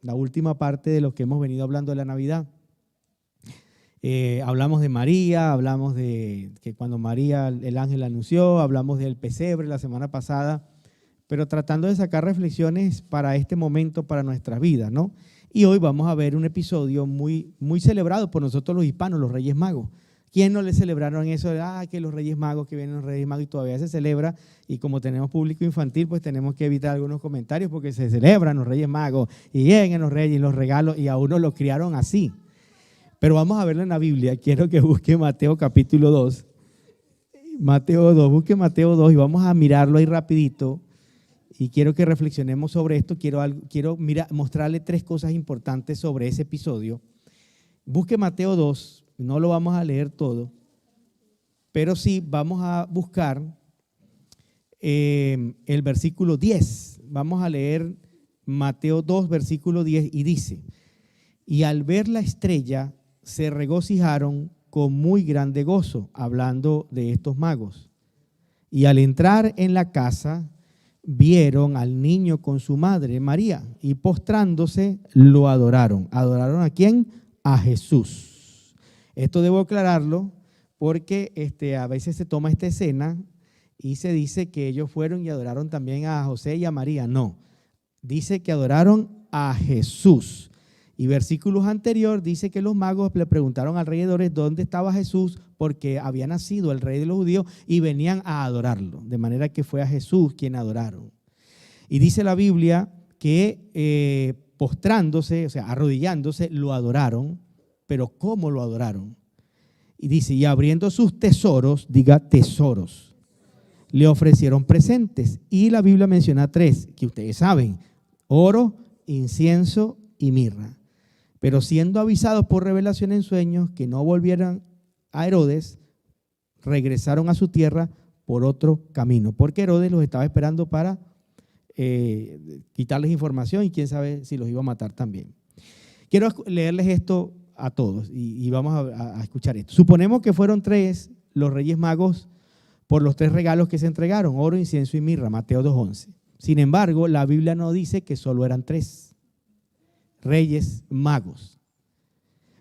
la última parte de lo que hemos venido hablando de la Navidad. Hablamos de María, hablamos de que cuando María, el ángel anunció, hablamos del pesebre la semana pasada, pero tratando de sacar reflexiones para este momento, para nuestras vidas, ¿no? Y hoy vamos a ver un episodio muy celebrado por nosotros los hispanos, los Reyes Magos. ¿Quién no le celebraron eso? Que los Reyes Magos, que vienen los Reyes Magos, y todavía se celebra. Y como tenemos público infantil, pues tenemos que evitar algunos comentarios porque se celebran los Reyes Magos y llegan los Reyes y los regalos, y a uno lo criaron así. Pero vamos a verlo en la Biblia. Quiero que busque Mateo capítulo 2. Mateo 2, busque Mateo 2 y vamos a mirarlo ahí rapidito. Y quiero que reflexionemos sobre esto. Quiero mostrarle 3 cosas importantes sobre ese episodio. Busque Mateo 2, no lo vamos a leer todo, pero sí vamos a buscar el versículo 10. Vamos a leer Mateo 2, versículo 10, y dice: y al ver la estrella se regocijaron con muy grande gozo, hablando de estos magos. Y al entrar en la casa, vieron al niño con su madre María, y postrándose lo adoraron. ¿Adoraron a quién? A Jesús. Esto debo aclararlo porque a veces se toma esta escena y se dice que ellos fueron y adoraron también a José y a María. No, dice que adoraron a Jesús. Y versículos anteriores dice que los magos le preguntaron alrededor dónde estaba Jesús, porque había nacido el rey de los judíos y venían a adorarlo. De manera que fue a Jesús quien adoraron. Y dice la Biblia que postrándose, o sea, arrodillándose, lo adoraron. Pero ¿cómo lo adoraron? Y dice: y abriendo sus tesoros, diga tesoros, le ofrecieron presentes. Y la Biblia menciona 3, que ustedes saben: oro, incienso y mirra. Pero siendo avisados por revelación en sueños que no volvieran a Herodes, regresaron a su tierra por otro camino, porque Herodes los estaba esperando para quitarles información y quién sabe si los iba a matar también. Quiero leerles esto a todos y vamos a escuchar esto. Suponemos que fueron 3 los Reyes Magos por los 3 regalos que se entregaron: oro, incienso y mirra, Mateo 2:11. Sin embargo, la Biblia no dice que solo eran 3 Reyes Magos.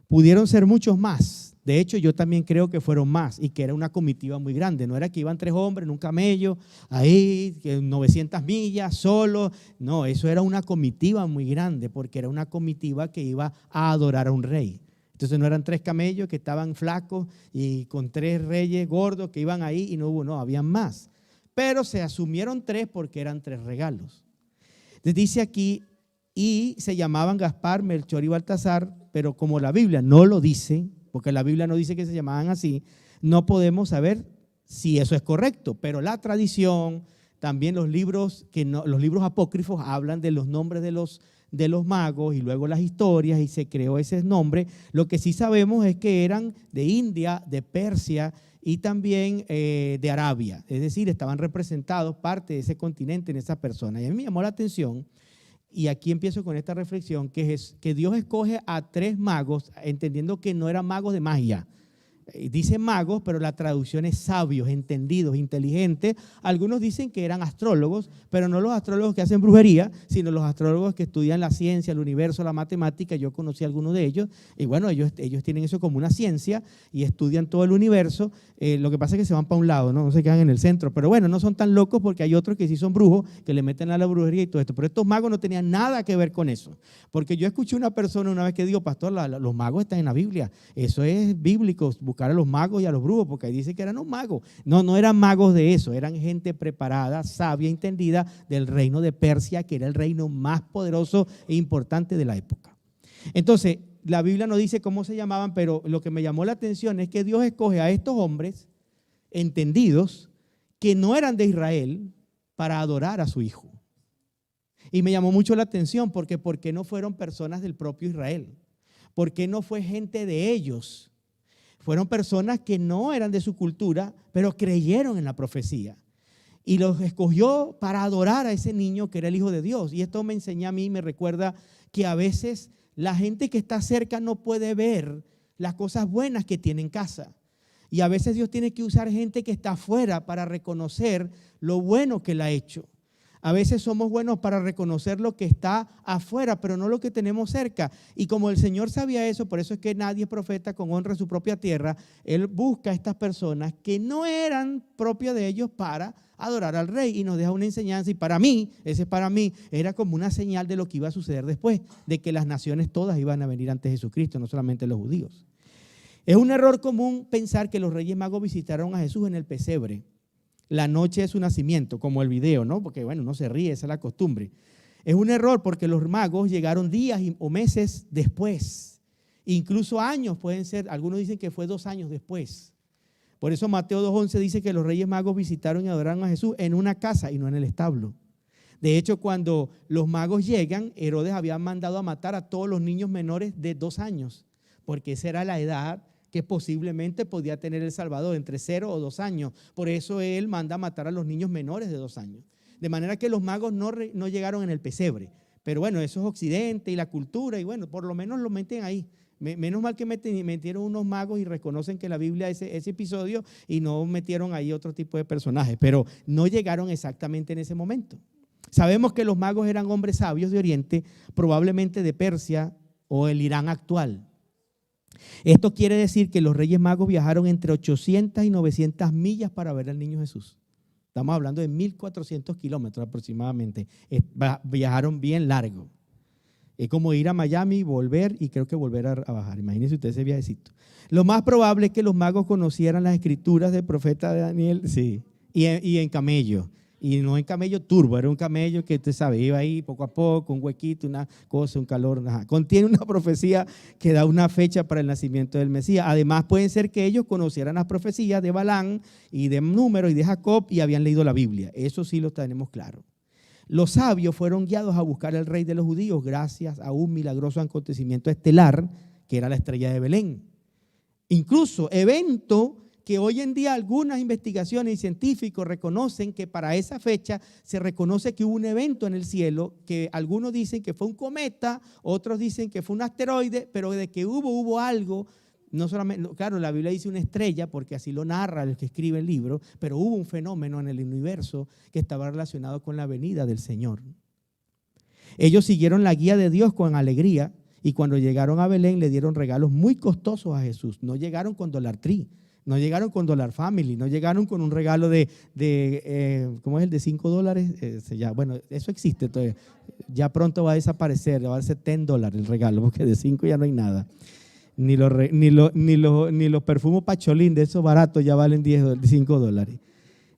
Pudieron ser muchos más. De hecho, yo también creo que fueron más y que era una comitiva muy grande. No era que iban 3 hombres en un camello, ahí, 900 millas, solo. No, eso era una comitiva muy grande, porque era una comitiva que iba a adorar a un rey. Entonces no eran 3 camellos que estaban flacos y con 3 reyes gordos que iban ahí y no, habían más. Pero se asumieron 3 porque eran 3 regalos. Entonces dice aquí: y se llamaban Gaspar, Melchor y Baltasar, pero como la Biblia no lo dice, porque la Biblia no dice que se llamaban así, no podemos saber si eso es correcto, pero la tradición, también los libros apócrifos hablan de los nombres de los magos y luego las historias, y se creó ese nombre. Lo que sí sabemos es que eran de India, de Persia y también de Arabia, es decir, estaban representados parte de ese continente en esa persona. Y a mí me llamó la atención. Y aquí empiezo con esta reflexión, que es que Dios escoge a 3 magos, entendiendo que no eran magos de magia. Dice magos, pero la traducción es sabios, entendidos, inteligentes. Algunos dicen que eran astrólogos, pero no los astrólogos que hacen brujería, sino los astrólogos que estudian la ciencia, el universo, la matemática. Yo conocí a algunos de ellos y bueno, ellos tienen eso como una ciencia y estudian todo el universo. Lo que pasa es que se van para un lado, ¿no? No se quedan en el centro, pero bueno, no son tan locos porque hay otros que sí son brujos, que le meten a la brujería y todo esto. Pero estos magos no tenían nada que ver con eso, porque yo escuché una persona una vez que dijo: pastor, los magos están en la Biblia, eso es bíblico, buscar a los magos y a los brujos, porque ahí dice que eran los magos. No eran magos de eso, eran gente preparada, sabia, entendida del reino de Persia, que era el reino más poderoso e importante de la época. Entonces, la Biblia no dice cómo se llamaban, pero lo que me llamó la atención es que Dios escoge a estos hombres entendidos que no eran de Israel para adorar a su hijo. Y me llamó mucho la atención porque ¿por qué no fueron personas del propio Israel? ¿Por qué no fue gente de ellos? Fueron personas que no eran de su cultura, pero creyeron en la profecía. Y los escogió para adorar a ese niño que era el Hijo de Dios. Y esto me enseña a mí, me recuerda que a veces la gente que está cerca no puede ver las cosas buenas que tiene en casa. Y a veces Dios tiene que usar gente que está afuera para reconocer lo bueno que Él ha hecho. A veces somos buenos para reconocer lo que está afuera, pero no lo que tenemos cerca. Y como el Señor sabía eso, por eso es que nadie es profeta con honra en su propia tierra. Él busca a estas personas que no eran propias de ellos para adorar al rey y nos deja una enseñanza. Y para mí, era como una señal de lo que iba a suceder después, de que las naciones todas iban a venir ante Jesucristo, no solamente los judíos. Es un error común pensar que los reyes magos visitaron a Jesús en el pesebre, la noche de su nacimiento, como el video, ¿no? Porque bueno, uno se ríe, esa es la costumbre. Es un error porque los magos llegaron días o meses después, incluso años pueden ser, algunos dicen que fue 2 años después. Por eso Mateo 2:11 dice que los reyes magos visitaron y adoraron a Jesús en una casa y no en el establo. De hecho, cuando los magos llegan, Herodes había mandado a matar a todos los niños menores de 2 años, porque esa era la edad que posiblemente podía tener el Salvador, entre 0 o 2 años. Por eso él manda a matar a los niños menores de 2 años. De manera que los magos no llegaron en el pesebre. Pero bueno, eso es Occidente y la cultura, y bueno, por lo menos lo meten ahí. Menos mal que metieron unos magos y reconocen que la Biblia ese episodio y no metieron ahí otro tipo de personajes, pero no llegaron exactamente en ese momento. Sabemos que los magos eran hombres sabios de Oriente, probablemente de Persia o el Irán actual. Esto quiere decir que los reyes magos viajaron entre 800 y 900 millas para ver al niño Jesús. Estamos hablando de 1.400 kilómetros aproximadamente. Viajaron bien largo. Es como ir a Miami, volver y creo que volver a bajar. Imagínense ustedes ese viajecito. Lo más probable es que los magos conocieran las escrituras del profeta Daniel, sí, y en camello. Y no en camello turbo, era un camello que usted sabe, iba ahí poco a poco, un huequito, una cosa, un calor. Contiene una profecía que da una fecha para el nacimiento del Mesías. Además, pueden ser que ellos conocieran las profecías de Balaam y de Número y de Jacob y habían leído la Biblia. Eso sí lo tenemos claro. Los sabios fueron guiados a buscar al rey de los judíos gracias a un milagroso acontecimiento estelar que era la estrella de Belén. Incluso evento que hoy en día algunas investigaciones y científicos reconocen que para esa fecha se reconoce que hubo un evento en el cielo, que algunos dicen que fue un cometa, otros dicen que fue un asteroide, pero de que hubo algo, no solamente, claro, la Biblia dice una estrella porque así lo narra el que escribe el libro, pero hubo un fenómeno en el universo que estaba relacionado con la venida del Señor. Ellos siguieron la guía de Dios con alegría y cuando llegaron a Belén le dieron regalos muy costosos a Jesús. No llegaron con Dollar Tree. No llegaron con Dollar Family, no llegaron con un regalo ¿cómo es el de $5? Bueno, eso existe todavía. Ya pronto va a desaparecer, va a ser $10 el regalo, porque de 5 ya no hay nada. Ni los perfumes Pacholín de esos baratos ya valen $5.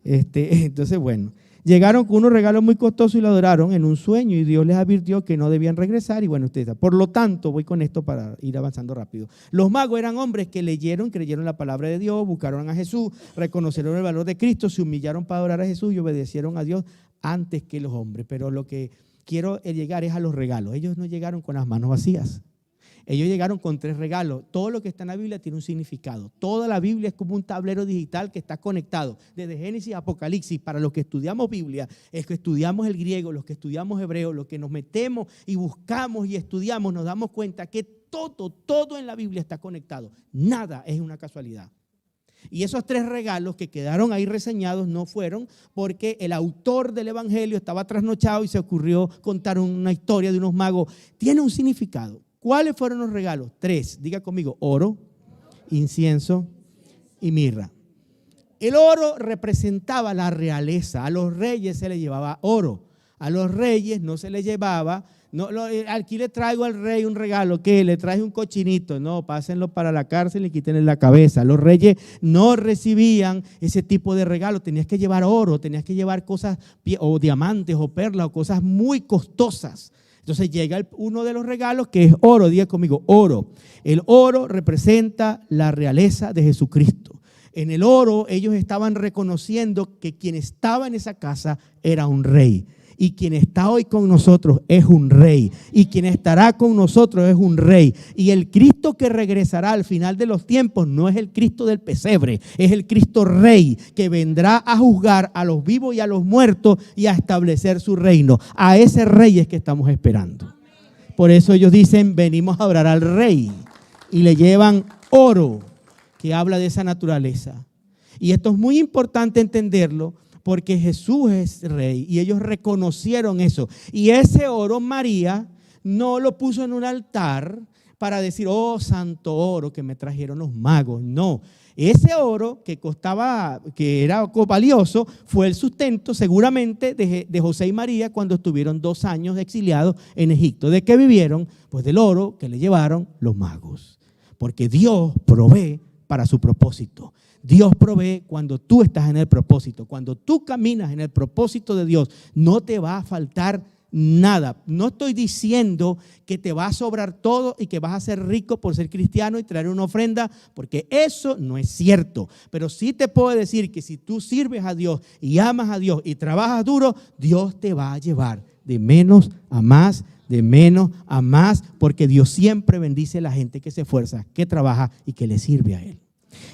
Entonces, bueno, llegaron con unos regalos muy costosos y lo adoraron en un sueño y Dios les advirtió que no debían regresar y bueno, ustedes. Por lo tanto, voy con esto para ir avanzando rápido. Los magos eran hombres que creyeron la palabra de Dios, buscaron a Jesús, reconocieron el valor de Cristo, se humillaron para adorar a Jesús y obedecieron a Dios antes que los hombres. Pero lo que quiero llegar es a los regalos. Ellos no llegaron con las manos vacías. Ellos llegaron con 3 regalos. Todo lo que está en la Biblia tiene un significado. Toda la Biblia es como un tablero digital que está conectado. Desde Génesis a Apocalipsis, para los que estudiamos Biblia, es que estudiamos el griego, los que estudiamos hebreo, los que nos metemos y buscamos y estudiamos, nos damos cuenta que todo en la Biblia está conectado. Nada es una casualidad. Y esos 3 regalos que quedaron ahí reseñados no fueron porque el autor del evangelio estaba trasnochado y se ocurrió contar una historia de unos magos. Tiene un significado. ¿Cuáles fueron los regalos? 3, diga conmigo, oro, incienso y mirra. El oro representaba la realeza, a los reyes se les llevaba oro, a los reyes no se les llevaba, aquí le traigo al rey un regalo, ¿qué? Le traje un cochinito, no, pásenlo para la cárcel y quítenle la cabeza. Los reyes no recibían ese tipo de regalo, tenías que llevar oro, tenías que llevar cosas o diamantes o perlas o cosas muy costosas. Entonces llega uno de los regalos que es oro, diga conmigo, oro. El oro representa la realeza de Jesucristo. En el oro ellos estaban reconociendo que quien estaba en esa casa era un rey. Y quien está hoy con nosotros es un rey. Y quien estará con nosotros es un rey. Y el Cristo que regresará al final de los tiempos no es el Cristo del pesebre, es el Cristo rey que vendrá a juzgar a los vivos y a los muertos y a establecer su reino. A ese rey es que estamos esperando. Por eso ellos dicen, venimos a adorar al rey. Y le llevan oro, que habla de esa naturaleza. Y esto es muy importante entenderlo, porque Jesús es rey y ellos reconocieron eso. Y ese oro María no lo puso en un altar para decir, oh, santo oro que me trajeron los magos. No, ese oro que costaba, que era valioso, fue el sustento seguramente de José y María cuando estuvieron 2 años exiliados en Egipto. ¿De qué vivieron? Pues del oro que le llevaron los magos. Porque Dios provee para su propósito. Dios provee cuando tú estás en el propósito. Cuando tú caminas en el propósito de Dios, no te va a faltar nada. No estoy diciendo que te va a sobrar todo y que vas a ser rico por ser cristiano y traer una ofrenda, porque eso no es cierto. Pero sí te puedo decir que si tú sirves a Dios y amas a Dios y trabajas duro, Dios te va a llevar de menos a más, de menos a más, porque Dios siempre bendice a la gente que se esfuerza, que trabaja y que le sirve a Él.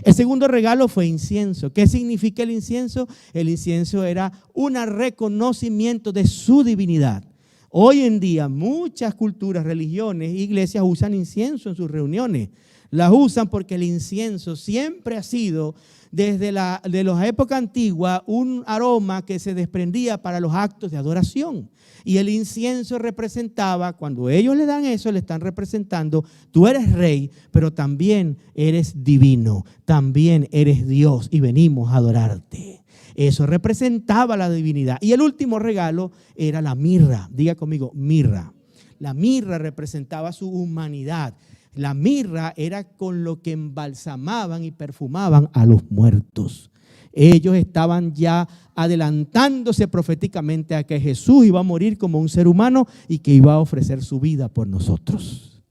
El segundo regalo fue incienso. ¿Qué significa el incienso? El incienso era un reconocimiento de su divinidad. Hoy en día muchas culturas, religiones, iglesias usan incienso en sus reuniones. Las usan porque el incienso siempre ha sido, desde la época antigua, un aroma que se desprendía para los actos de adoración. Y el incienso representaba, cuando ellos le dan eso, le están representando, tú eres rey, pero también eres divino, también eres Dios y venimos a adorarte. Eso representaba la divinidad. Y el último regalo era la mirra. Diga conmigo, mirra. La mirra representaba su humanidad. La mirra era con lo que embalsamaban y perfumaban a los muertos. Ellos estaban ya adelantándose proféticamente a que Jesús iba a morir como un ser humano y que iba a ofrecer su vida por nosotros.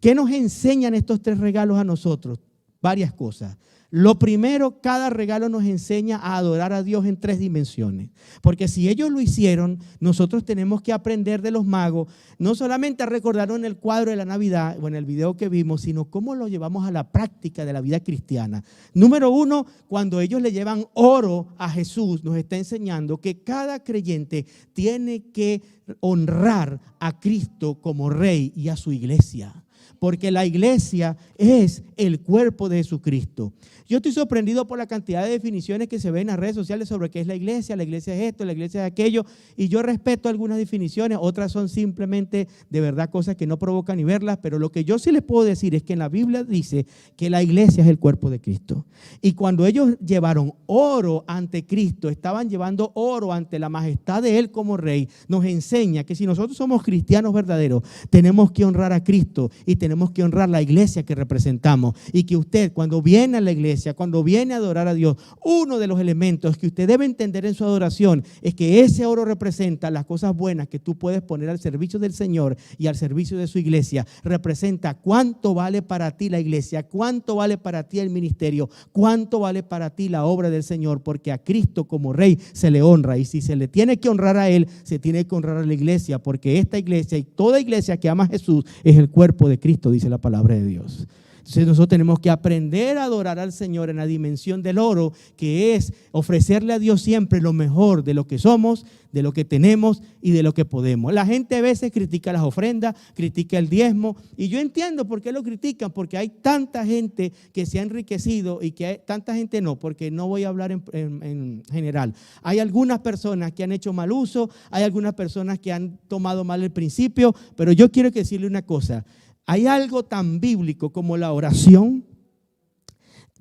¿Qué nos enseñan estos 3 regalos a nosotros? Varias cosas. Lo primero, cada regalo nos enseña a adorar a Dios en 3 dimensiones. Porque si ellos lo hicieron, nosotros tenemos que aprender de los magos, no solamente a recordarlo en el cuadro de la Navidad o en el video que vimos, sino cómo lo llevamos a la práctica de la vida cristiana. Número 1, cuando ellos le llevan oro a Jesús, nos está enseñando que cada creyente tiene que honrar a Cristo como Rey y a su iglesia. Porque la iglesia es el cuerpo de Jesucristo. Yo estoy sorprendido por la cantidad de definiciones que se ven en las redes sociales sobre qué es la iglesia es esto, la iglesia es aquello, y yo respeto algunas definiciones, otras son simplemente de verdad cosas que no provocan ni verlas, pero lo que yo sí les puedo decir es que en la Biblia dice que la iglesia es el cuerpo de Cristo. Y cuando ellos llevaron oro ante Cristo, estaban llevando oro ante la majestad de Él como Rey, nos enseña que si nosotros somos cristianos verdaderos, tenemos que honrar a Cristo y tenemos que honrar la iglesia que representamos. Y que usted, cuando viene a la iglesia, cuando viene a adorar a Dios, uno de los elementos que usted debe entender en su adoración es que ese oro representa las cosas buenas que tú puedes poner al servicio del Señor y al servicio de su iglesia. Representa cuánto vale para ti la iglesia, cuánto vale para ti el ministerio, cuánto vale para ti la obra del Señor, porque a Cristo como Rey se le honra. Y si se le tiene que honrar a Él, se tiene que honrar a la iglesia, porque esta iglesia y toda iglesia que ama a Jesús es el cuerpo de Cristo, dice la palabra de Dios. Entonces nosotros tenemos que aprender a adorar al Señor en la dimensión del oro, que es ofrecerle a Dios siempre lo mejor de lo que somos, de lo que tenemos y de lo que podemos. La gente a veces critica las ofrendas, critica el diezmo, y yo entiendo por qué lo critican, porque hay tanta gente que se ha enriquecido y que hay tanta gente no, porque no voy a hablar en general. Hay algunas personas que han hecho mal uso, hay algunas personas que han tomado mal el principio, pero yo quiero decirle una cosa. Hay algo tan bíblico como la oración,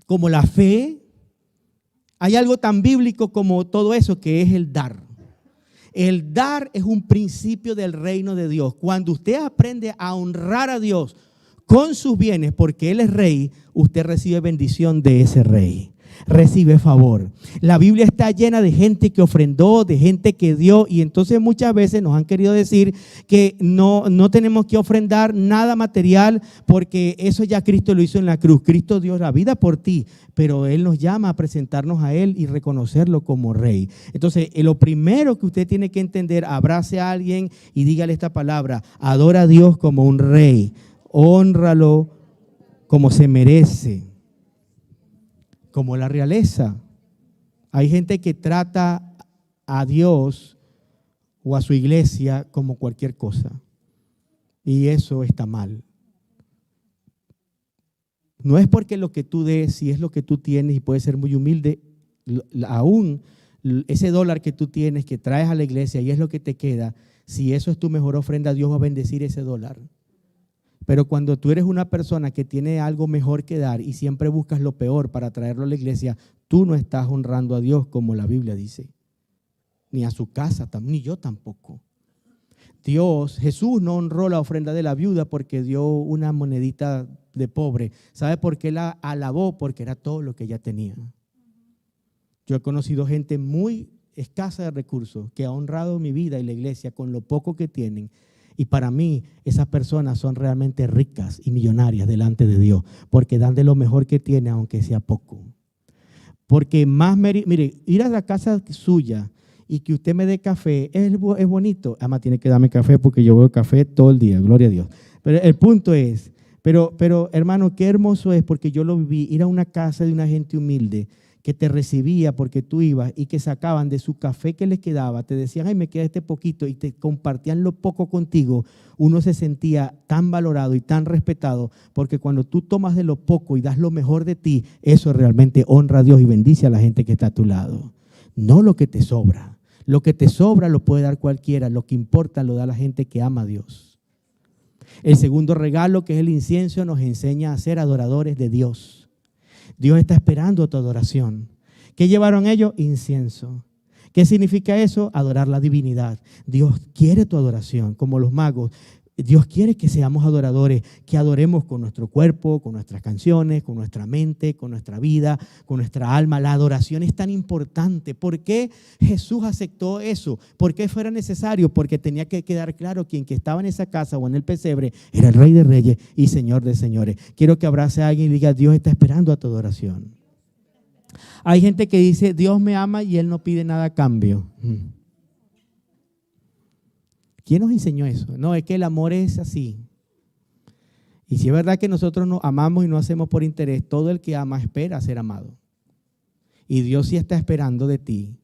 como la fe. Hay algo tan bíblico como todo eso, que es el dar. El dar es un principio del reino de Dios. Cuando usted aprende a honrar a Dios con sus bienes, porque Él es rey, usted recibe bendición de ese rey. Recibe favor. La Biblia está llena de gente que ofrendó, de gente que dio, y entonces muchas veces nos han querido decir que no tenemos que ofrendar nada material porque eso ya Cristo lo hizo en la cruz. Cristo dio la vida por ti, pero Él nos llama a presentarnos a Él y reconocerlo como Rey. Entonces, lo primero que usted tiene que entender, abrace a alguien y dígale esta palabra: adora a Dios como un Rey, hónralo como se merece, como la realeza. Hay gente que trata a Dios o a su iglesia como cualquier cosa, y eso está mal. No es porque lo que tú des, si es lo que tú tienes y puedes ser muy humilde, aún ese dólar que tú tienes, que traes a la iglesia y es lo que te queda, si eso es tu mejor ofrenda, Dios va a bendecir ese dólar. Pero cuando tú eres una persona que tiene algo mejor que dar y siempre buscas lo peor para traerlo a la iglesia, tú no estás honrando a Dios como la Biblia dice. Ni a su casa, ni yo tampoco. Jesús no honró la ofrenda de la viuda porque dio una monedita de pobre. ¿Sabe por qué la alabó? Porque era todo lo que ella tenía. Yo he conocido gente muy escasa de recursos que ha honrado mi vida y la iglesia con lo poco que tienen. Y para mí, esas personas son realmente ricas y millonarias delante de Dios, porque dan de lo mejor que tienen, aunque sea poco. Porque mire, ir a la casa suya y que usted me dé café es bonito. Además, tiene que darme café porque yo bebo café todo el día, gloria a Dios. Pero el punto es, pero hermano, qué hermoso es, porque yo lo viví, ir a una casa de una gente humilde que te recibía porque tú ibas y que sacaban de su café que les quedaba, te decían, ay, me queda este poquito, y te compartían lo poco contigo. Uno se sentía tan valorado y tan respetado, porque cuando tú tomas de lo poco y das lo mejor de ti, eso realmente honra a Dios y bendice a la gente que está a tu lado. No lo que te sobra. Lo que te sobra lo puede dar cualquiera, lo que importa lo da la gente que ama a Dios. El segundo regalo, que es el incienso, nos enseña a ser adoradores de Dios. Dios está esperando tu adoración. ¿Qué llevaron ellos? Incienso. ¿Qué significa eso? Adorar la divinidad. Dios quiere tu adoración, como los magos. Dios quiere que seamos adoradores, que adoremos con nuestro cuerpo, con nuestras canciones, con nuestra mente, con nuestra vida, con nuestra alma. La adoración es tan importante. ¿Por qué Jesús aceptó eso? ¿Por qué fuera necesario? Porque tenía que quedar claro que estaba en esa casa o en el pesebre era el Rey de Reyes y Señor de Señores. Quiero que abrace a alguien y diga, Dios está esperando a tu adoración. Hay gente que dice, Dios me ama y Él no pide nada a cambio. ¿Quién nos enseñó eso? No, es que el amor es así. Y si es verdad que nosotros nos amamos y no hacemos por interés, todo el que ama espera ser amado. Y Dios sí está esperando de ti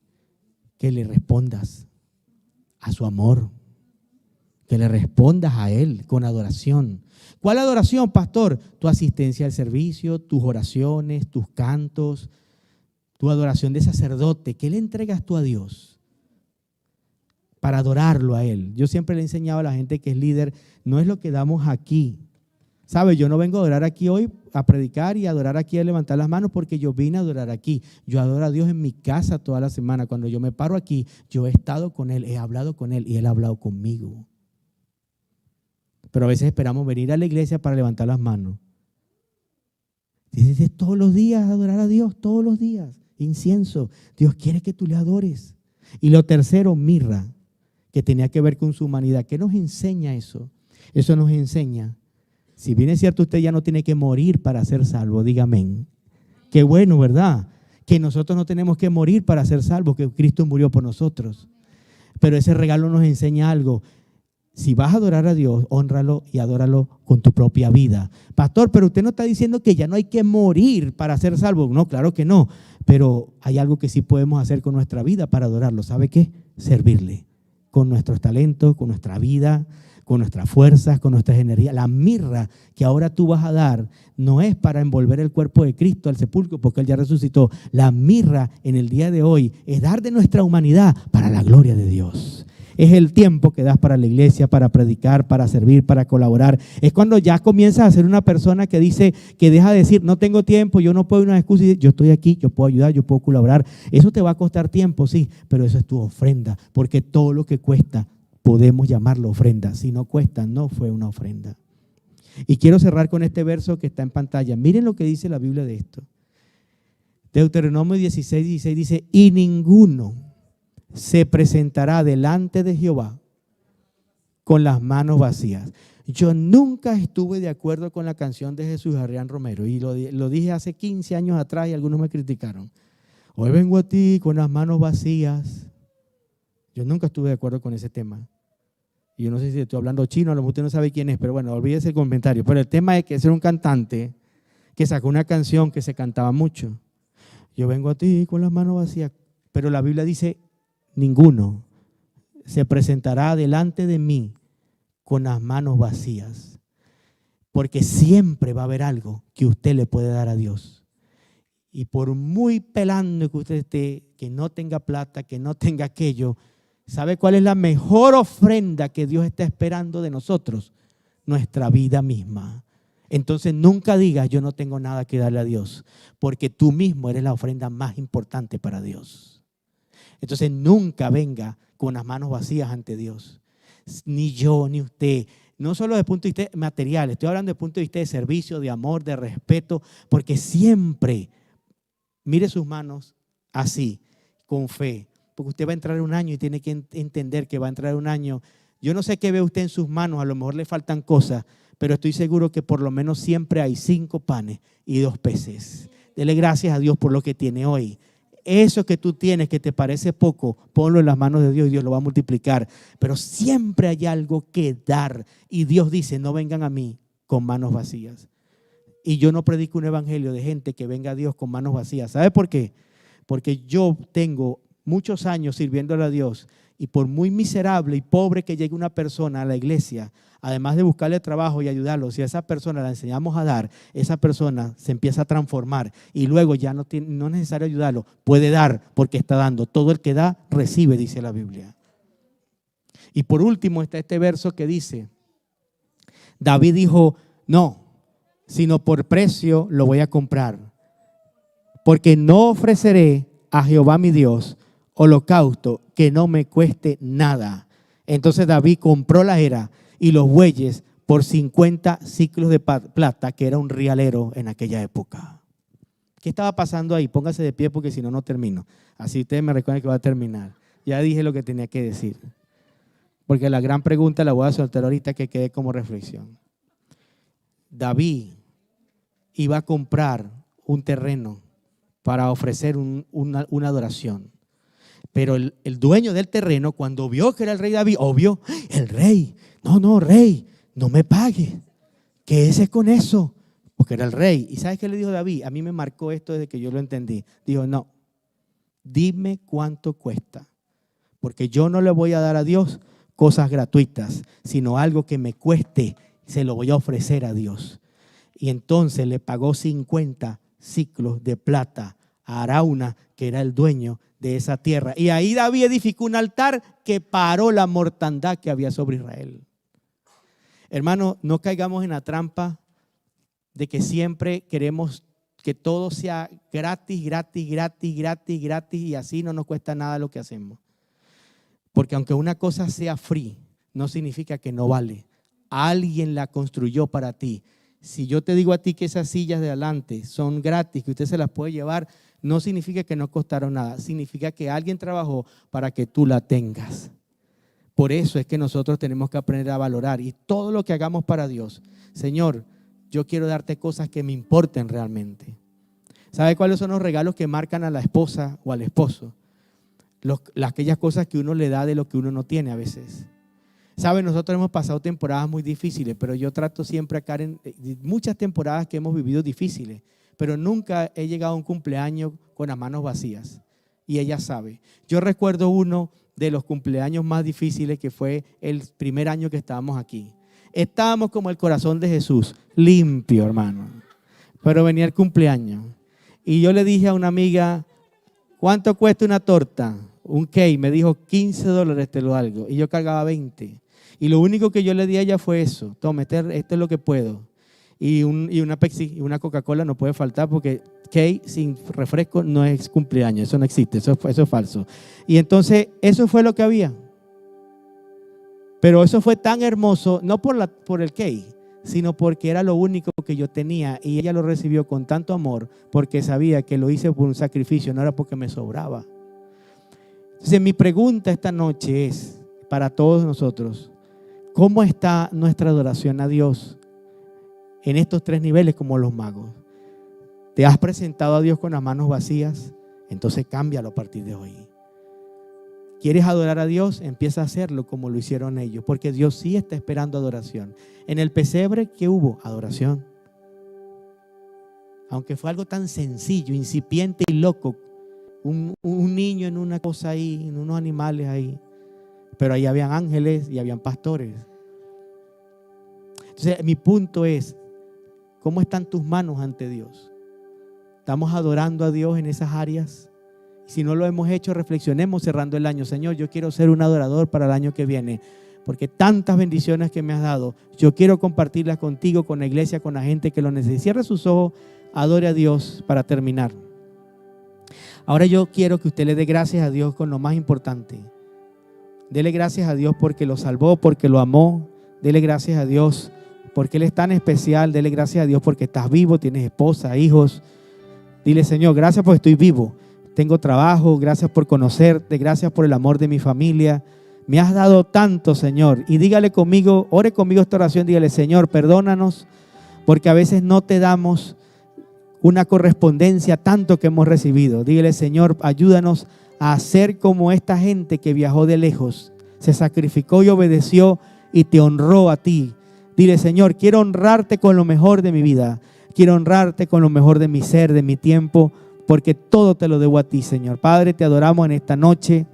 que le respondas a su amor, que le respondas a Él con adoración. ¿Cuál adoración, pastor? Tu asistencia al servicio, tus oraciones, tus cantos, tu adoración de sacerdote. ¿Qué le entregas tú a Dios? Para adorarlo a Él. Yo siempre le he enseñado a la gente que es líder, no es lo que damos aquí. ¿Sabe? Yo no vengo a adorar aquí hoy, a predicar y a adorar aquí, a levantar las manos, porque yo vine a adorar aquí. Yo adoro a Dios en mi casa toda la semana. Cuando yo me paro aquí, yo he estado con Él, he hablado con Él y Él ha hablado conmigo. Pero a veces esperamos venir a la iglesia para levantar las manos. Dices, todos los días adorar a Dios, todos los días. Incienso. Dios quiere que tú le adores. Y lo tercero, mirra, que tenía que ver con su humanidad. ¿Qué nos enseña eso? Eso nos enseña, si bien es cierto, usted ya no tiene que morir para ser salvo, diga amén. Qué bueno, ¿verdad? Que nosotros no tenemos que morir para ser salvos, que Cristo murió por nosotros. Pero ese regalo nos enseña algo. Si vas a adorar a Dios, hónralo y adóralo con tu propia vida. Pastor, pero usted no está diciendo que ya no hay que morir para ser salvo. No, claro que no. Pero hay algo que sí podemos hacer con nuestra vida para adorarlo. ¿Sabe qué? Servirle. Con nuestros talentos, con nuestra vida, con nuestras fuerzas, con nuestras energías. La mirra que ahora tú vas a dar no es para envolver el cuerpo de Cristo al sepulcro, porque Él ya resucitó. La mirra en el día de hoy es dar de nuestra humanidad para la gloria de Dios. Es el tiempo que das para la iglesia, para predicar, para servir, para colaborar. Es cuando ya comienzas a ser una persona que dice, que deja de decir, no tengo tiempo, yo no puedo, una excusa, y dice, yo estoy aquí, yo puedo ayudar, yo puedo colaborar. Eso te va a costar tiempo, sí, pero eso es tu ofrenda, porque todo lo que cuesta podemos llamarlo ofrenda. Si no cuesta, no fue una ofrenda. Y quiero cerrar con este verso que está en pantalla. Miren lo que dice la Biblia de esto. Deuteronomio 16:16 dice, y ninguno se presentará delante de Jehová con las manos vacías. Yo nunca estuve de acuerdo con la canción de Jesús Adrián Romero, y lo dije hace 15 años atrás y algunos me criticaron. Hoy vengo a ti con las manos vacías. Yo nunca estuve de acuerdo con ese tema. Y yo no sé si estoy hablando chino, a lo mejor usted no sabe quién es, pero bueno, olvídese el comentario. Pero el tema es que es un cantante que sacó una canción que se cantaba mucho. Yo vengo a ti con las manos vacías. Pero la Biblia dice, ninguno se presentará delante de mí con las manos vacías, porque siempre va a haber algo que usted le puede dar a Dios. Y por muy pelando que usted esté, que no tenga plata, que no tenga aquello, ¿sabe cuál es la mejor ofrenda que Dios está esperando de nosotros? Nuestra vida misma. Entonces nunca digas yo no tengo nada que darle a Dios, porque tú mismo eres la ofrenda más importante para Dios. Entonces nunca venga con las manos vacías ante Dios. Ni yo, ni usted. No solo desde el punto de vista material, estoy hablando desde el punto de vista de servicio, de amor, de respeto, porque siempre mire sus manos así, con fe, porque usted va a entrar un año y tiene que entender que va a entrar un año. Yo no sé qué ve usted en sus manos, a lo mejor le faltan cosas, pero estoy seguro que por lo menos siempre hay 5 panes y 2 peces. Dele gracias a Dios por lo que tiene hoy. Eso que tú tienes que te parece poco, ponlo en las manos de Dios y Dios lo va a multiplicar. Pero siempre hay algo que dar. Y Dios dice, no vengan a mí con manos vacías. Y yo no predico un evangelio de gente que venga a Dios con manos vacías. ¿Sabe por qué? Porque yo tengo muchos años sirviéndole a Dios y por muy miserable y pobre que llegue una persona a la iglesia, además de buscarle trabajo y ayudarlo, si a esa persona la enseñamos a dar, esa persona se empieza a transformar y luego ya no es necesario ayudarlo, puede dar porque está dando. Todo el que da, recibe, dice la Biblia. Y por último está este verso que dice, David dijo, no, sino por precio lo voy a comprar, porque no ofreceré a Jehová mi Dios holocausto que no me cueste nada. Entonces David compró la era y los bueyes por 50 siclos de plata, que era un rialero en aquella época. ¿Qué estaba pasando ahí? Póngase de pie porque si no, no termino. Así ustedes me recuerdan que va a terminar. Ya dije lo que tenía que decir. Porque la gran pregunta la voy a soltar ahorita que quede como reflexión. David iba a comprar un terreno para ofrecer una adoración. Pero el dueño del terreno, cuando vio que era el rey David, obvio, el rey, no, rey, no me pague, ¿qué es con eso? Porque era el rey. ¿Y sabes qué le dijo David? A mí me marcó esto desde que yo lo entendí. Dijo, no, dime cuánto cuesta, porque yo no le voy a dar a Dios cosas gratuitas, sino algo que me cueste, se lo voy a ofrecer a Dios. Y entonces le pagó 50 siclos de plata a Arauna, que era el dueño de esa tierra. Y ahí David edificó un altar que paró la mortandad que había sobre Israel. Hermano, no caigamos en la trampa de que siempre queremos que todo sea gratis, gratis, gratis, gratis, gratis y así no nos cuesta nada lo que hacemos. Porque aunque una cosa sea free, no significa que no vale. Alguien la construyó para ti. Si yo te digo a ti que esas sillas de adelante son gratis, que usted se las puede llevar, no significa que no costaron nada. Significa que alguien trabajó para que tú la tengas. Por eso es que nosotros tenemos que aprender a valorar. Y todo lo que hagamos para Dios, Señor, yo quiero darte cosas que me importen realmente. ¿Sabe cuáles son los regalos que marcan a la esposa o al esposo? Aquellas cosas que uno le da de lo que uno no tiene a veces. ¿Saben? Nosotros hemos pasado temporadas muy difíciles, pero yo trato siempre acá en muchas temporadas que hemos vivido difíciles, pero nunca he llegado a un cumpleaños con las manos vacías. Y ella sabe. Yo recuerdo uno de los cumpleaños más difíciles que fue el primer año que estábamos aquí. Estábamos como el corazón de Jesús, limpio, hermano. Pero venía el cumpleaños. Y yo le dije a una amiga, ¿cuánto cuesta una torta? Un cake. Me dijo, $15 te lo algo. Y yo cargaba 20. Y lo único que yo le di a ella fue eso. Toma, esto es lo que puedo. Y una Pepsi y una Coca-Cola no puede faltar porque cake sin refresco no es cumpleaños. Eso no existe, eso es falso. Y entonces eso fue lo que había. Pero eso fue tan hermoso, no por el cake, sino porque era lo único que yo tenía. Y ella lo recibió con tanto amor porque sabía que lo hice por un sacrificio, no era porque me sobraba. Entonces mi pregunta esta noche es para todos nosotros, ¿cómo está nuestra adoración a Dios en estos 3 niveles como los magos? ¿Te has presentado a Dios con las manos vacías? Entonces cámbialo a partir de hoy. ¿Quieres adorar a Dios? Empieza a hacerlo como lo hicieron ellos, porque Dios sí está esperando adoración. En el pesebre, ¿qué hubo? Adoración. Aunque fue algo tan sencillo, incipiente y loco, un niño en una cosa ahí, en unos animales ahí, pero ahí habían ángeles y habían pastores. Entonces mi punto es, ¿cómo están tus manos ante Dios? ¿Estamos adorando a Dios en esas áreas? Si no lo hemos hecho, reflexionemos cerrando el año. Señor, yo quiero ser un adorador para el año que viene, porque tantas bendiciones que me has dado, yo quiero compartirlas contigo, con la iglesia, con la gente que lo necesita. Cierre sus ojos, adore a Dios para terminar. Ahora yo quiero que usted le dé gracias a Dios con lo más importante. Dele gracias a Dios porque lo salvó, porque lo amó. Dele gracias a Dios porque Él es tan especial. Dele gracias a Dios porque estás vivo, tienes esposa, hijos. Dile, Señor, gracias porque estoy vivo. Tengo trabajo, gracias por conocerte, gracias por el amor de mi familia. Me has dado tanto, Señor. Y dígale conmigo, ore conmigo esta oración, dígale, Señor, perdónanos porque a veces no te damos una correspondencia tanto que hemos recibido. Dígale, Señor, ayúdanos a ser como esta gente que viajó de lejos, se sacrificó y obedeció y te honró a ti. Dile, Señor, quiero honrarte con lo mejor de mi vida. Quiero honrarte con lo mejor de mi ser, de mi tiempo, porque todo te lo debo a ti, Señor. Padre, te adoramos en esta noche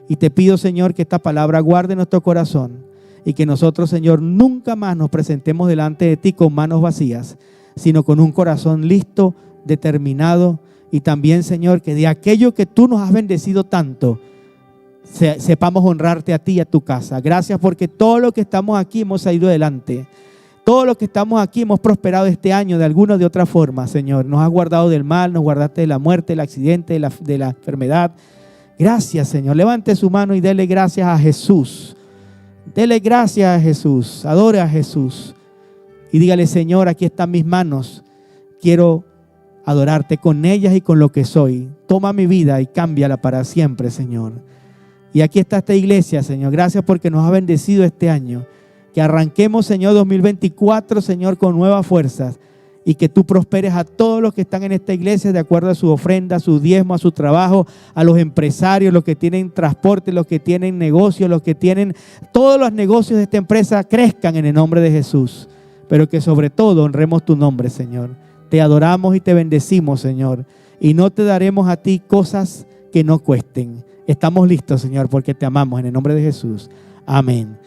y te pido, Señor, que esta palabra guarde nuestro corazón y que nosotros, Señor, nunca más nos presentemos delante de ti con manos vacías, sino con un corazón listo, determinado, y también, Señor, que de aquello que tú nos has bendecido tanto, sepamos honrarte a ti y a tu casa. Gracias porque todo lo que estamos aquí hemos salido adelante. Todo lo que estamos aquí hemos prosperado este año de alguna o de otra forma, Señor. Nos has guardado del mal, nos guardaste de la muerte, del accidente, de la enfermedad. Gracias, Señor. Levante su mano y dele gracias a Jesús. Dele gracias a Jesús. Adore a Jesús. Y dígale, Señor, aquí están mis manos. Quiero adorarte con ellas y con lo que soy. Toma mi vida y cámbiala para siempre, Señor. Y aquí está esta iglesia, Señor. Gracias porque nos ha bendecido este año. Que arranquemos, Señor, 2024, Señor, con nuevas fuerzas. Y que tú prosperes a todos los que están en esta iglesia de acuerdo a su ofrenda, a su diezmo, a su trabajo, a los empresarios, los que tienen transporte, los que tienen negocios, los que tienen todos los negocios de esta empresa crezcan en el nombre de Jesús. Pero que sobre todo honremos tu nombre, Señor. Te adoramos y te bendecimos, Señor. Y no te daremos a ti cosas que no cuesten. Estamos listos, Señor, porque te amamos en el nombre de Jesús. Amén.